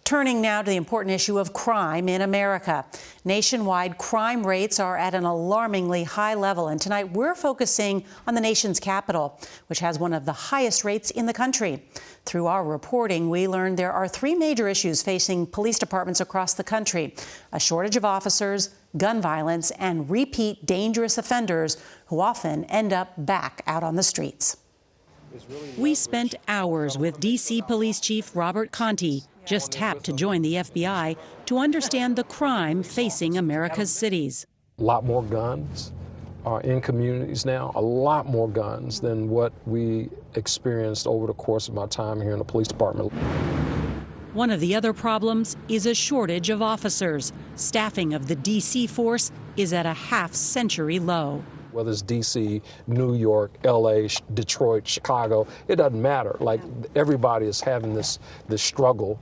Turning now to the important issue of crime in America. Nationwide crime rates are at an alarmingly high level, and tonight we're focusing on the nation's capital, which has one of the highest rates in the country. Through our reporting, we learned there are three major issues facing police departments across the country: a shortage of officers, gun violence, and repeat dangerous offenders who often end up back out on the streets. We spent hours with D.C. Police Chief Robert Contee, just tapped to join the FBI, to understand the crime facing America's cities. A lot more guns are in communities now, a lot more guns than what we experienced over the course of my time here in the police department. One of the other problems is a shortage of officers. Staffing of the D.C. force is at a half-century low. Whether it's D.C., New York, L.A., Detroit, Chicago, it doesn't matter. Like, everybody is having this struggle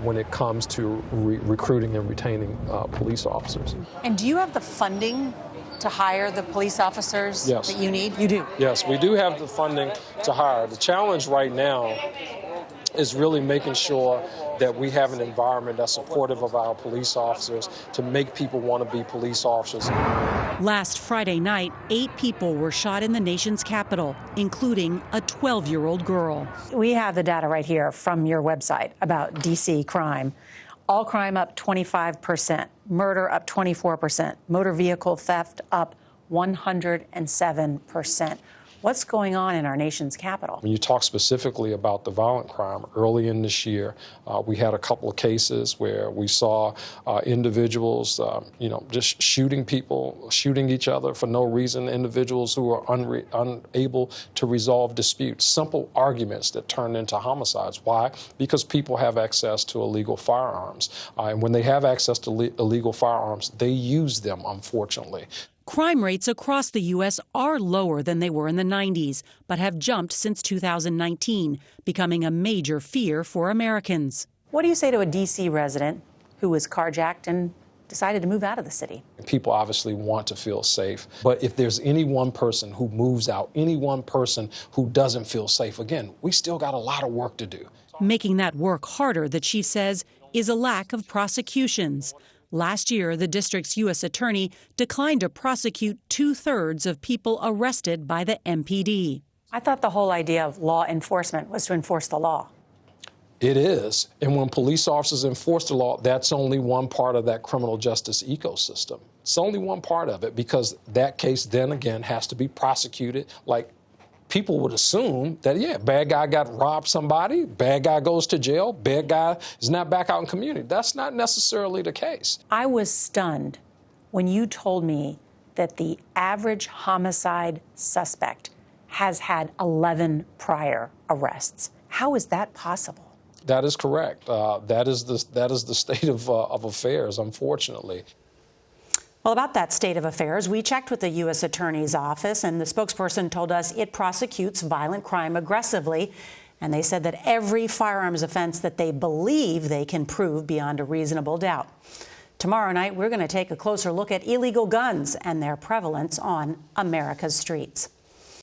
when it comes to recruiting and retaining police officers. And do you have the funding to hire the police officers that you need? You do? Yes, we do have the funding to hire. The challenge right now is really making sure that we have an environment that's supportive of our police officers to make people want to be police officers. Last Friday night, 8 people were shot in the nation's capital, including a 12-year-old girl. We have the data right here from your website about D.C. crime. All crime up 25%, murder up 24%, motor vehicle theft up 107%. What's going on in our nation's capital? When you talk specifically about the violent crime, early in this year, we had a couple of cases where we saw individuals, just shooting people, shooting each other for no reason, individuals who are unable to resolve disputes, simple arguments that turn into homicides. Why? Because people have access to illegal firearms. And when they have access to illegal firearms, they use them, unfortunately. Crime rates across the U.S. are lower than they were in the 90s, but have jumped since 2019, becoming a major fear for Americans. What do you say to a D.C. resident who was carjacked and decided to move out of the city? People obviously want to feel safe, but if there's any one person who moves out, any one person who doesn't feel safe, again, we still got a lot of work to do. Making that work harder, the chief says, is a lack of prosecutions. Last year, the district's U.S. attorney declined to prosecute 2/3 of people arrested by the MPD. I thought the whole idea of law enforcement was to enforce the law. It is. And when police officers enforce the law, that's only one part of that criminal justice ecosystem. It's only one part of it, because that case then again has to be prosecuted. Like, people would assume that, bad guy got robbed somebody, bad guy goes to jail, bad guy is not back out in community. That's not necessarily the case. I was stunned when you told me that the average homicide suspect has had 11 prior arrests. How is that possible? That is correct. That is the state of affairs, unfortunately. Well, about that state of affairs, we checked with the U.S. Attorney's Office, and the spokesperson told us it prosecutes violent crime aggressively. And they said that every firearms offense that they believe they can prove beyond a reasonable doubt. Tomorrow night, we're going to take a closer look at illegal guns and their prevalence on America's streets.